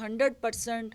100%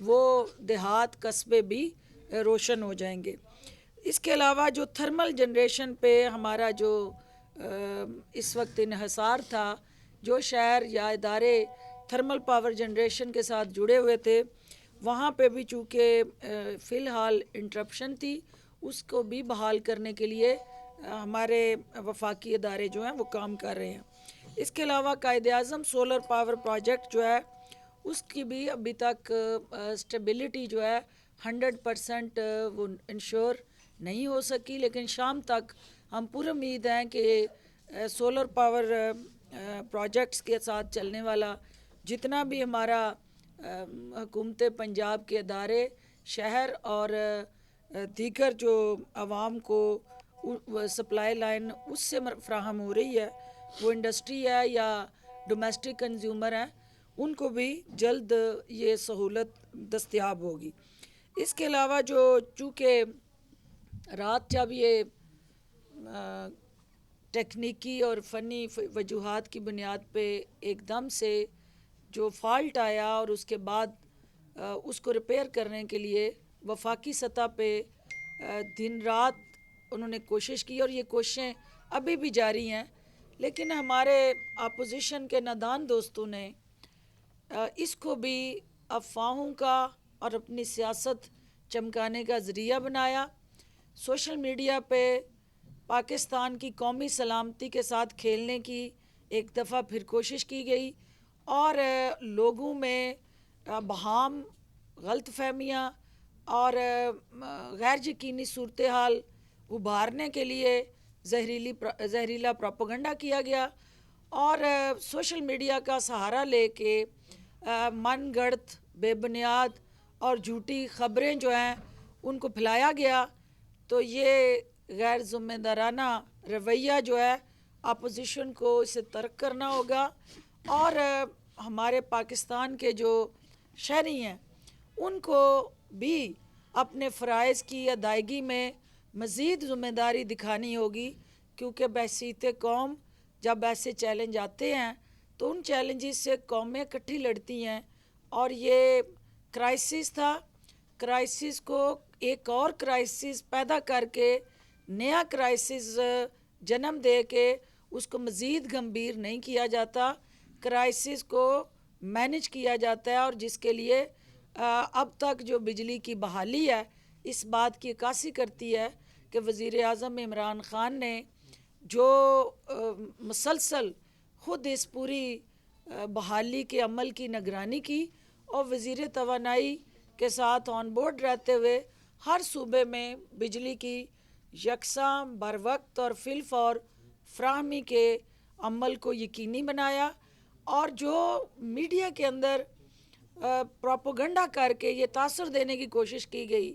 وہ دیہات قصبے بھی روشن ہو جائیں گے۔ اس کے علاوہ جو تھرمل جنریشن پہ ہمارا جو اس وقت انحصار تھا، جو شہر یا ادارے تھرمل پاور جنریشن کے ساتھ جڑے ہوئے تھے، وہاں پہ بھی چونکہ فی الحال انٹرپشن تھی، اس کو بھی بحال کرنے کے لیے ہمارے وفاقی ادارے جو ہیں وہ کام کر رہے ہیں۔ اس کے علاوہ Quaid Azam solar power project جو ہے، اس کی بھی ابھی تک اسٹیبلٹی جو ہے 100% وہ انشور نہیں ہو سکی، لیکن شام تک ہم پر امید ہیں کہ سولر پاور پروجیکٹس کے ساتھ چلنے والا جتنا بھی ہمارا حکومت پنجاب کے ادارے، شہر اور دیگر جو عوام کو سپلائی لائن اس سے فراہم ہو رہی ہے، وہ انڈسٹری ہے یا ڈومیسٹک کنزیومر ہیں، ان کو بھی جلد یہ سہولت دستیاب ہوگی۔ اس کے علاوہ جو چونکہ رات جب یہ ٹیکنیکی اور فنی وجوہات کی بنیاد پہ ایک دم سے جو فالٹ آیا، اور اس کے بعد اس کو ریپیئر کرنے کے لیے وفاقی سطح پہ دن رات انہوں نے کوشش کی، اور یہ کوششیں ابھی بھی جاری ہیں، لیکن ہمارے اپوزیشن کے نادان دوستوں نے اس کو بھی افواہوں کا اور اپنی سیاست چمکانے کا ذریعہ بنایا۔ سوشل میڈیا پہ پاکستان کی قومی سلامتی کے ساتھ کھیلنے کی ایک دفعہ پھر کوشش کی گئی، اور لوگوں میں بہام، غلط فہمیاں اور غیر یقینی صورتحال ابھارنے کے لیے زہریلا پروپیگنڈا کیا گیا، اور سوشل میڈیا کا سہارا لے کے من گڑت، بے بنیاد اور جھوٹی خبریں جو ہیں ان کو پھیلایا گیا۔ تو یہ غیر ذمہ دارانہ رویہ جو ہے، اپوزیشن کو اسے ترک کرنا ہوگا، اور ہمارے پاکستان کے جو شہری ہیں ان کو بھی اپنے فرائض کی ادائیگی میں مزید ذمہ داری دکھانی ہوگی، کیونکہ بحیثیت قوم جب ایسے چیلنج آتے ہیں تو ان چیلنجز سے قومیں اکٹھی لڑتی ہیں، اور یہ کرائسس تھا، کرائسس کو ایک اور کرائسس پیدا کر کے نیا کرائسس جنم دے کے اس کو مزید گمبھیر نہیں کیا جاتا، کرائسس کو مینج کیا جاتا ہے، اور جس کے لیے اب تک جو بجلی کی بحالی ہے اس بات کی عکاسی کرتی ہے کہ وزیر اعظم عمران خان نے جو مسلسل خود اس پوری بحالی کے عمل کی نگرانی کی، اور وزیر توانائی کے ساتھ آن بورڈ رہتے ہوئے ہر صوبے میں بجلی کی یکساں، بروقت اور فی الفور فراہمی کے عمل کو یقینی بنایا، اور جو میڈیا کے اندر پروپیگنڈا کر کے یہ تاثر دینے کی کوشش کی گئی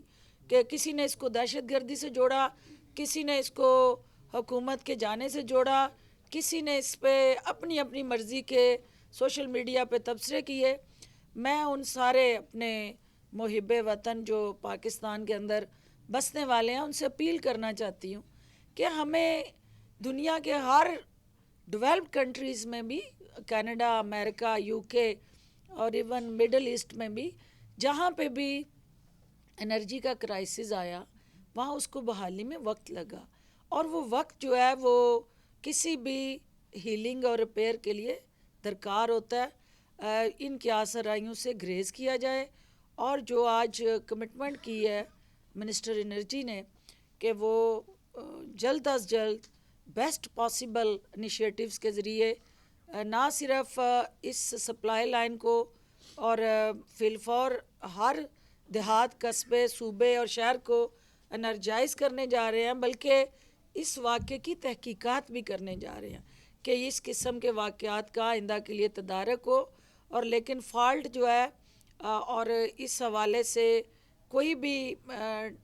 کہ کسی نے اس کو دہشت گردی سے جوڑا، کسی نے اس کو حکومت کے جانے سے جوڑا، کسی نے اس پہ اپنی اپنی مرضی کے سوشل میڈیا پہ تبصرے کیے۔ میں ان سارے اپنے محب وطن جو پاکستان کے اندر بسنے والے ہیں ان سے اپیل کرنا چاہتی ہوں کہ ہمیں دنیا کے ہر ڈیولپڈ کنٹریز میں بھی، کینیڈا، امریکہ، یو کے اور ایون مڈل ایسٹ میں بھی، جہاں پہ بھی انرجی کا کرائسس آیا وہاں اس کو بحالی میں وقت لگا، اور وہ وقت جو ہے وہ کسی بھی ہیلنگ اور ریپیئر کے لیے درکار ہوتا ہے۔ ان کی آسرائیوں سے گریز کیا جائے، اور جو آج کمٹمنٹ کی ہے منسٹر انرجی نے کہ وہ جلد از جلد بیسٹ پاسبل انیشیٹوز کے ذریعے نہ صرف اس سپلائی لائن کو اور فی الفور ہر دیہات، قصبے، صوبے اور شہر کو انرجائز کرنے جا رہے ہیں، بلکہ اس واقعے کی تحقیقات بھی کرنے جا رہے ہیں کہ اس قسم کے واقعات کا آئندہ کے لیے تدارک ہو، اور لیکن فالٹ جو ہے اور اس حوالے سے کوئی بھی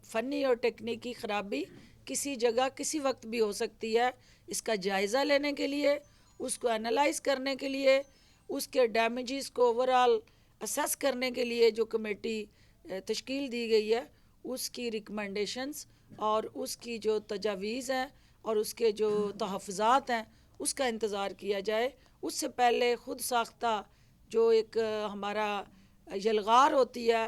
فنی اور ٹیکنیکی خرابی کسی جگہ کسی وقت بھی ہو سکتی ہے، اس کا جائزہ لینے کے لیے، اس کو انالائز کرنے کے لیے، اس کے ڈیمیجز کو اوورآل اسیس کرنے کے لیے جو کمیٹی تشکیل دی گئی ہے، اس کی ریکمنڈیشنز اور اس کی جو تجاویز ہیں اور اس کے جو تحفظات ہیں اس کا انتظار کیا جائے۔ اس سے پہلے خود ساختہ جو ایک ہمارا یلغار ہوتی ہے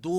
2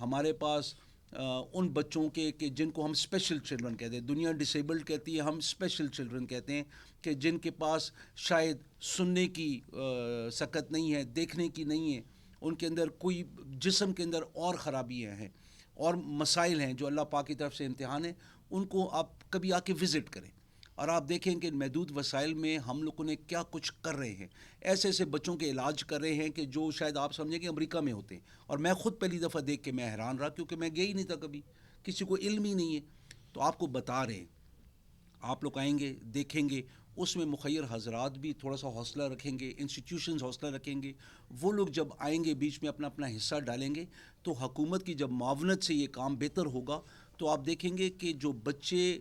ہمارے پاس ان بچوں کے کہ جن کو ہم اسپیشل چلڈرن کہتے ہیں. دنیا ڈسیبلڈ کہتی ہے, ہم اسپیشل چلڈرن کہتے ہیں, کہ جن کے پاس شاید سننے کی سکت نہیں ہے, دیکھنے کی نہیں ہے, ان کے اندر کوئی جسم کے اندر اور خرابیاں ہیں اور مسائل ہیں جو اللہ پاک کی طرف سے امتحان ہے. ان کو آپ کبھی آ کے وزٹ کریں اور آپ دیکھیں کہ محدود وسائل میں ہم لوگوں نے کیا کچھ کر رہے ہیں. ایسے ایسے بچوں کے علاج کر رہے ہیں کہ جو شاید آپ سمجھیں کہ امریکہ میں ہوتے ہیں, اور میں خود پہلی دفعہ دیکھ کے میں حیران رہا, کیونکہ میں گیا ہی نہیں تھا کبھی, کسی کو علم ہی نہیں ہے. تو آپ کو بتا رہے ہیں, آپ لوگ آئیں گے دیکھیں گے, اس میں مخیر حضرات بھی تھوڑا سا حوصلہ رکھیں گے, انسٹیٹیوشنز حوصلہ رکھیں گے. وہ لوگ جب آئیں گے بیچ میں اپنا اپنا حصہ ڈالیں گے, تو حکومت کی جب معاونت سے یہ کام بہتر ہوگا, تو آپ دیکھیں گے کہ جو بچے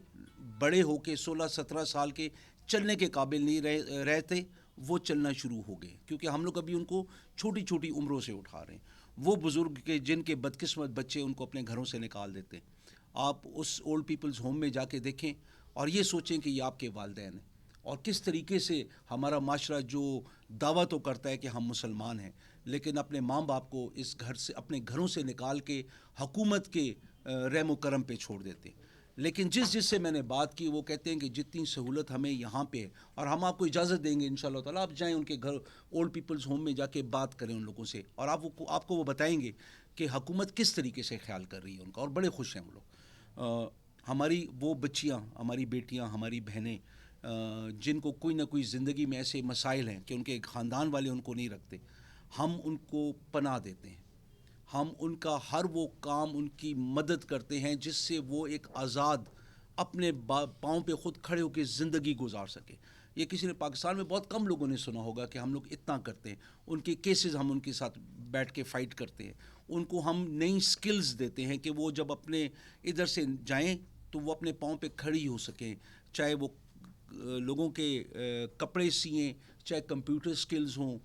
بڑے ہو کے 16-17 سال کے چلنے کے قابل نہیں رہتے, وہ چلنا شروع ہو گئے, کیونکہ ہم لوگ ابھی ان کو چھوٹی چھوٹی عمروں سے اٹھا رہے ہیں. وہ بزرگ کے جن کے بدقسمت بچے ان کو اپنے گھروں سے نکال دیتے ہیں, آپ اس اولڈ پیپلز ہوم میں جا کے دیکھیں اور یہ سوچیں کہ یہ آپ کے والدین ہیں, اور کس طریقے سے ہمارا معاشرہ جو دعویٰ تو کرتا ہے کہ ہم مسلمان ہیں, لیکن اپنے ماں باپ کو اس گھر سے, اپنے گھروں سے نکال کے حکومت کے رحم و کرم پہ چھوڑ دیتے. لیکن جس سے میں نے بات کی, وہ کہتے ہیں کہ جتنی سہولت ہمیں یہاں پہ ہے, اور ہم آپ کو اجازت دیں گے انشاءاللہ تعالیٰ, آپ جائیں ان کے گھر اولڈ پیپلز ہوم میں جا کے بات کریں ان لوگوں سے, اور آپ کو وہ بتائیں گے کہ حکومت کس طریقے سے خیال کر رہی ہے ان کا, اور بڑے خوش ہیں وہ لوگ. ہماری وہ بچیاں, ہماری بیٹیاں, ہماری بہنیں جن کو کوئی نہ کوئی زندگی میں ایسے مسائل ہیں کہ ان کے خاندان والے ان کو نہیں رکھتے, ہم ان کو پناہ دیتے ہیں, ہم ان کا ہر وہ کام ان کی مدد کرتے ہیں جس سے وہ ایک آزاد اپنے پاؤں پہ خود کھڑے ہو کے زندگی گزار سکے. یہ کسی نے پاکستان میں بہت کم لوگوں نے سنا ہوگا کہ ہم لوگ اتنا کرتے ہیں. ان کے کیسز ہم ان کے ساتھ بیٹھ کے فائٹ کرتے ہیں, ان کو ہم نئی سکلز دیتے ہیں کہ وہ جب اپنے ادھر سے جائیں تو وہ اپنے پاؤں پہ کھڑی ہو سکیں, چاہے وہ لوگوں کے کپڑے سیئیں, چاہے کمپیوٹر سکلز ہوں,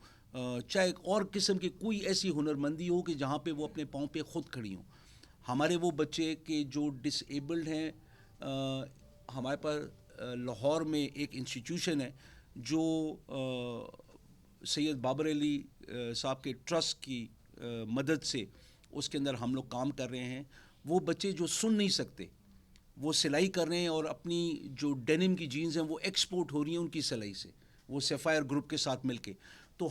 چاہے اور قسم کی کوئی ایسی ہنرمندی ہو کہ جہاں پہ وہ اپنے پاؤں پہ خود کھڑی ہوں. ہمارے وہ بچے کہ جو ڈس ایبلڈ ہیں, ہمارے پر لاہور میں ایک انسٹیٹیوشن ہے جو سید بابر علی صاحب کے ٹرسٹ کی مدد سے اس کے اندر ہم لوگ کام کر رہے ہیں. وہ بچے جو سن نہیں سکتے وہ سلائی کر رہے ہیں, اور اپنی جو ڈینم کی جینز ہیں وہ ایکسپورٹ ہو رہی ہیں ان کی سلائی سے, وہ سیفائر گروپ کے ساتھ مل کے. تو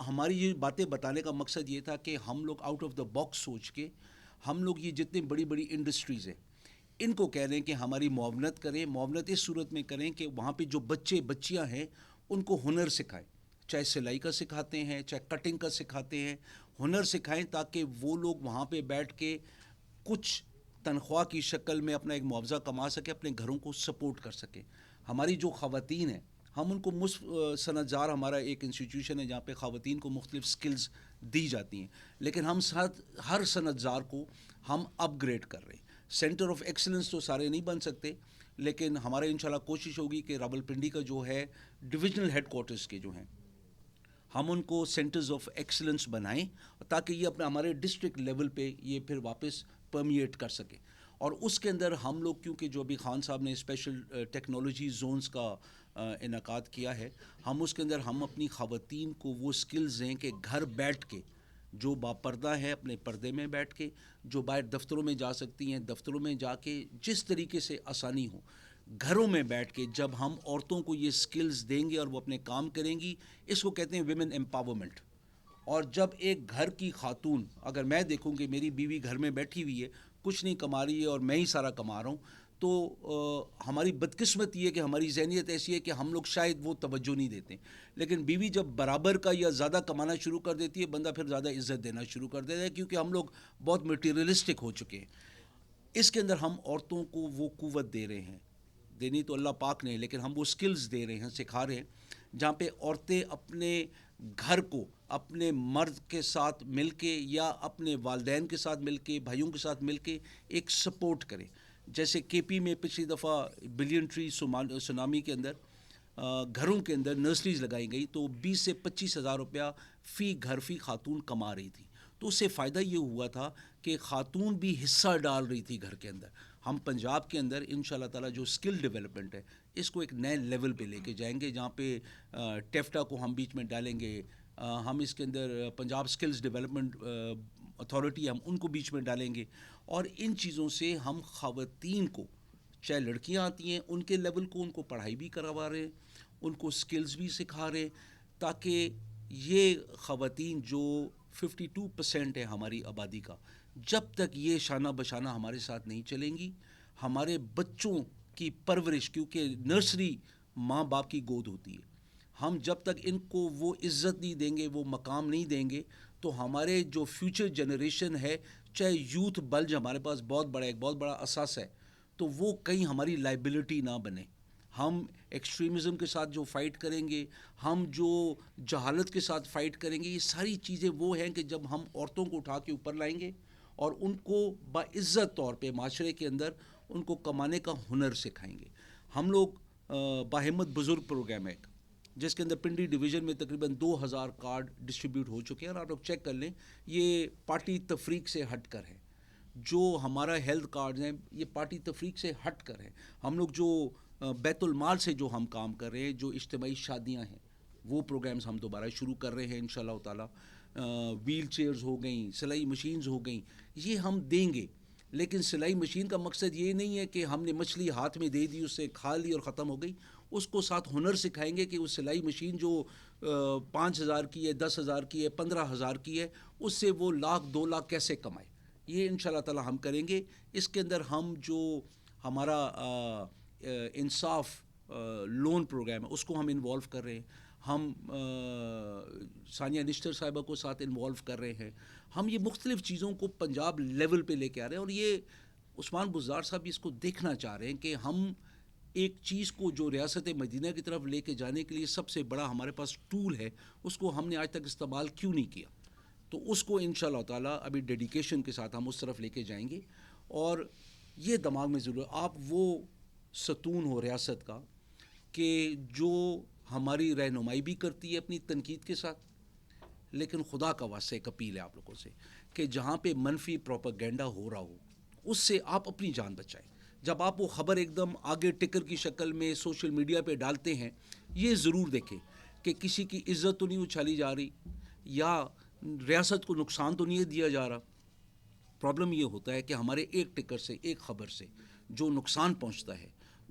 ہماری یہ باتیں بتانے کا مقصد یہ تھا کہ ہم لوگ آؤٹ آف دا باکس سوچ کے, ہم لوگ یہ جتنی بڑی بڑی انڈسٹریز ہیں ان کو کہہ رہے ہیں کہ ہماری معاونت کریں. معاونت اس صورت میں کریں کہ وہاں پہ جو بچیاں ہیں ان کو ہنر سکھائیں, چاہے سلائی کا سکھاتے ہیں, چاہے کٹنگ کا سکھاتے ہیں, ہنر سکھائیں تاکہ وہ لوگ وہاں پہ بیٹھ کے کچھ تنخواہ کی شکل میں اپنا ایک معاوضہ کما سکے, اپنے گھروں کو سپورٹ کر سکے. ہماری جو خواتین ہیں ہم ان کو صنعت زار, ہمارا ایک انسٹیٹیوشن ہے جہاں پہ خواتین کو مختلف سکلز دی جاتی ہیں, لیکن ہم ہر صنعت زار کو ہم اپ گریڈ کر رہے ہیں. سینٹر آف ایکسلنس تو سارے نہیں بن سکتے, لیکن ہمارے انشاءاللہ کوشش ہوگی کہ راولپنڈی کا جو ہے ڈویژنل ہیڈ کوارٹرز کے جو ہیں ہم ان کو سینٹرز آف ایکسلنس بنائیں, تاکہ یہ اپنے ہمارے ڈسٹرکٹ لیول پہ یہ پھر واپس پرمیٹ کر سکے. اور اس کے اندر ہم لوگ کیونکہ جو ابھی خان صاحب نے اسپیشل ٹیکنالوجی زونز کا انعقاد کیا ہے, ہم اس کے اندر ہم اپنی خواتین کو وہ سکلز دیں کہ گھر بیٹھ کے, جو باپردہ ہے اپنے پردے میں بیٹھ کے, جو باہر دفتروں میں جا سکتی ہیں دفتروں میں جا کے جس طریقے سے آسانی ہو, گھروں میں بیٹھ کے جب ہم عورتوں کو یہ سکلز دیں گے اور وہ اپنے کام کریں گی, اس کو کہتے ہیں ویمن امپاورمنٹ. اور جب ایک گھر کی خاتون, اگر میں دیکھوں کہ میری بیوی گھر میں بیٹھی ہوئی ہے, کچھ نہیں کما رہی ہے اور میں ہی سارا کما رہا ہوں, تو ہماری بدقسمت یہ ہے کہ ہماری ذہنیت ایسی ہے کہ ہم لوگ شاید وہ توجہ نہیں دیتے. لیکن بیوی جب برابر کا یا زیادہ کمانا شروع کر دیتی ہے, بندہ پھر زیادہ عزت دینا شروع کر دیتا ہے, کیونکہ ہم لوگ بہت مٹیریلسٹک ہو چکے ہیں. اس کے اندر ہم عورتوں کو وہ قوت دے رہے ہیں, دینی تو اللہ پاک نے, لیکن ہم وہ سکلز دے رہے ہیں, سکھا رہے ہیں, جہاں پہ عورتیں اپنے گھر کو اپنے مرد کے ساتھ مل کے یا اپنے والدین کے ساتھ مل کے, بھائیوں کے ساتھ مل کے ایک سپورٹ کریں. جیسے کے پی میں پچھلی دفعہ بلین ٹری سونامی کے اندر گھروں کے اندر نرسریز لگائی گئی, تو 20 سے 25 ہزار روپیہ فی گھر فی خاتون کما رہی تھی. تو اس سے فائدہ یہ ہوا تھا کہ خاتون بھی حصہ ڈال رہی تھی گھر کے اندر. ہم پنجاب کے اندر انشاءاللہ تعالیٰ جو اسکل ڈیولپمنٹ ہے اس کو ایک نئے لیول پہ لے کے جائیں گے, جہاں پہ ٹیفٹا کو ہم بیچ میں ڈالیں گے. ہم اس کے اندر پنجاب اسکلز ڈیولپمنٹ اتھارٹی ہم ان کو بیچ میں ڈالیں گے, اور ان چیزوں سے ہم خواتین کو, چاہے لڑکیاں آتی ہیں ان کے لیول کو, ان کو پڑھائی بھی کروا رہے ہیں, ان کو سکلز بھی سکھا رہے ہیں, تاکہ یہ خواتین جو 52% ہے ہماری آبادی کا, جب تک یہ شانہ بشانہ ہمارے ساتھ نہیں چلیں گی, ہمارے بچوں کی پرورش, کیونکہ نرسری ماں باپ کی گود ہوتی ہے, ہم جب تک ان کو وہ عزت نہیں دیں گے, وہ مقام نہیں دیں گے, تو ہمارے جو فیوچر جنریشن ہے, چاہے یوتھ بلج ہمارے پاس بہت بڑا, ایک بہت بڑا اساس ہے, تو وہ کہیں ہماری لائبلٹی نہ بنے. ہم ایکسٹریمزم کے ساتھ جو فائٹ کریں گے, ہم جو جہالت کے ساتھ فائٹ کریں گے, یہ ساری چیزیں وہ ہیں کہ جب ہم عورتوں کو اٹھا کے اوپر لائیں گے اور ان کو باعزت طور پہ معاشرے کے اندر ان کو کمانے کا ہنر سکھائیں گے. ہم لوگ باہمت بزرگ پروگرام ہے جس کے اندر پنڈی ڈویژن میں تقریباً 2000 کارڈ ڈسٹریبیوٹ ہو چکے ہیں, اور آپ لوگ چیک کر لیں, یہ پارٹی تفریق سے ہٹ کر ہے. جو ہمارا ہیلتھ کارڈز ہیں یہ پارٹی تفریق سے ہٹ کر ہے. ہم لوگ جو بیت المال سے جو ہم کام کر رہے ہیں, جو اجتماعی شادیاں ہیں وہ پروگرامز ہم دوبارہ شروع کر رہے ہیں انشاءاللہ تعالیٰ. ویل چیئرز ہو گئیں, سلائی مشینز ہو گئیں, یہ ہم دیں گے. لیکن سلائی مشین کا مقصد یہ نہیں ہے کہ ہم نے مچھلی ہاتھ میں دے دی, اس سے کھا لی اور ختم ہو گئی. اس کو ساتھ ہنر سکھائیں گے کہ وہ سلائی مشین جو 5000 کی ہے, 10,000 کی ہے, 15,000 کی ہے, اس سے وہ 1,00,000 2,00,000 کیسے کمائے. یہ انشاءاللہ تعالیٰ ہم کریں گے. اس کے اندر ہم جو ہمارا انصاف لون پروگرام ہے اس کو ہم انوالو کر رہے ہیں. ہم ثانیہ نشتر صاحبہ کو ساتھ انوالو کر رہے ہیں. ہم یہ مختلف چیزوں کو پنجاب لیول پہ لے کے آ رہے ہیں, اور یہ عثمان بزدار صاحب اس کو دیکھنا چاہ رہے ہیں کہ ہم ایک چیز کو جو ریاست مدینہ کی طرف لے کے جانے کے لیے سب سے بڑا ہمارے پاس ٹول ہے, اس کو ہم نے آج تک استعمال کیوں نہیں کیا. تو اس کو انشاءاللہ تعالیٰ ابھی ڈیڈیکیشن کے ساتھ ہم اس طرف لے کے جائیں گے. اور یہ دماغ میں ضرور, آپ وہ ستون ہو ریاست کا کہ جو ہماری رہنمائی بھی کرتی ہے اپنی تنقید کے ساتھ, لیکن خدا کا واسطہ ایک اپیل ہے آپ لوگوں سے کہ جہاں پہ منفی پروپیگنڈا ہو رہا ہو اس سے آپ اپنی جان بچائیں. جب آپ وہ خبر ایک دم آگے ٹکر کی شکل میں سوشل میڈیا پہ ڈالتے ہیں, یہ ضرور دیکھیں کہ کسی کی عزت تو نہیں اچھالی جا رہی, یا ریاست کو نقصان تو نہیں دیا جا رہا. پرابلم یہ ہوتا ہے کہ ہمارے ایک ٹکر سے, ایک خبر سے جو نقصان پہنچتا ہے,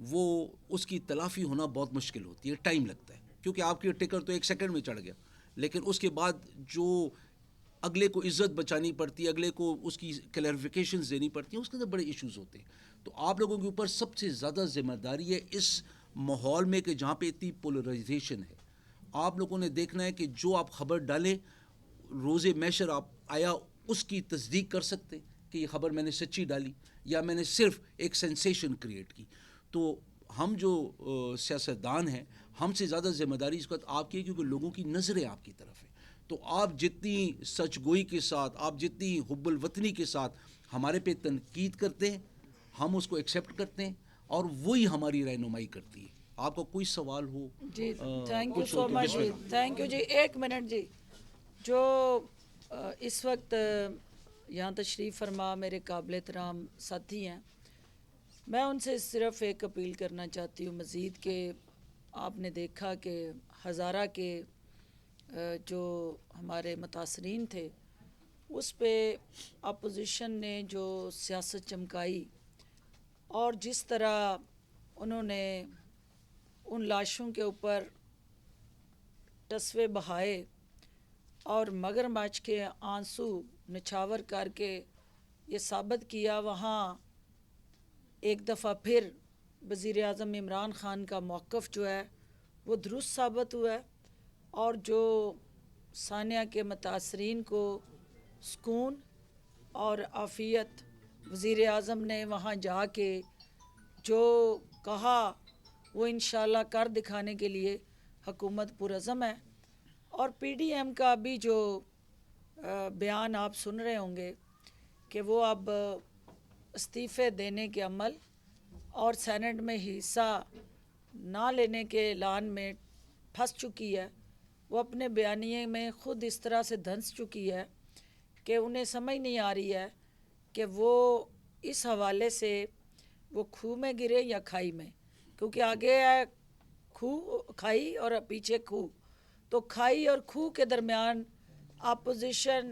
وہ اس کی تلافی ہونا بہت مشکل ہوتی ہے, ٹائم لگتا ہے. کیونکہ آپ کی ٹکر تو 1 سیکنڈ میں چڑھ گیا, لیکن اس کے بعد جو اگلے کو عزت بچانی پڑتی ہے, اگلے کو اس کی کلیریفیکیشنز دینی پڑتی ہیں, اس کے اندر بڑے ایشوز ہوتے ہیں. تو آپ لوگوں کے اوپر سب سے زیادہ ذمہ داری ہے اس ماحول میں کہ جہاں پہ اتنی پولرائزیشن ہے. آپ لوگوں نے دیکھنا ہے کہ جو آپ خبر ڈالیں, روز محشر آپ آیا اس کی تصدیق کر سکتے کہ یہ خبر میں نے سچی ڈالی یا میں نے صرف ایک سینسیشن کریٹ کی. تو ہم جو سیاستدان ہیں, ہم سے زیادہ ذمہ داری اس وقت آپ کی ہے, کیونکہ لوگوں کی نظریں آپ کی طرف ہیں. تو آپ جتنی سچ گوئی کے ساتھ, آپ جتنی حب الوطنی کے ساتھ ہمارے پہ تنقید کرتے ہیں, ہم اس کو ایکسیپٹ کرتے ہیں, اور وہی ہماری رہنمائی کرتی ہے. آپ کا کوئی سوال ہو؟ جی تھینک یو سو مچ جی, تھینک یو جی. 1 منٹ جی. جو اس وقت یہاں تشریف فرما میرے قابل احترام ساتھی ہیں, میں ان سے صرف ایک اپیل کرنا چاہتی ہوں مزید کہ آپ نے دیکھا کہ ہزارہ کے جو ہمارے متاثرین تھے اس پہ اپوزیشن نے جو سیاست چمکائی, اور جس طرح انہوں نے ان لاشوں کے اوپر ٹسوے بہائے اور مگرمچھ کے آنسو نچھاور کر کے یہ ثابت کیا, وہاں ایک دفعہ پھر وزیر اعظم عمران خان کا موقف جو ہے وہ درست ثابت ہوا ہے. اور جو ثانیہ کے متاثرین کو سکون اور عافیت وزیر اعظم نے وہاں جا کے جو کہا وہ انشاءاللہ کر دکھانے کے لیے حکومت پرعزم ہے. اور پی ڈی ایم کا بھی جو بیان آپ سن رہے ہوں گے کہ وہ اب استعفے دینے کے عمل اور سینٹ میں حصہ نہ لینے کے اعلان میں پھنس چکی ہے. وہ اپنے بیانیے میں خود اس طرح سے دھنس چکی ہے کہ انہیں سمجھ نہیں آ رہی ہے کہ وہ اس حوالے سے وہ کھو میں گرے یا کھائی میں, کیونکہ آگے ہے کھائی اور پیچھے کھو. تو کھائی اور کھو کے درمیان اپوزیشن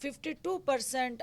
52%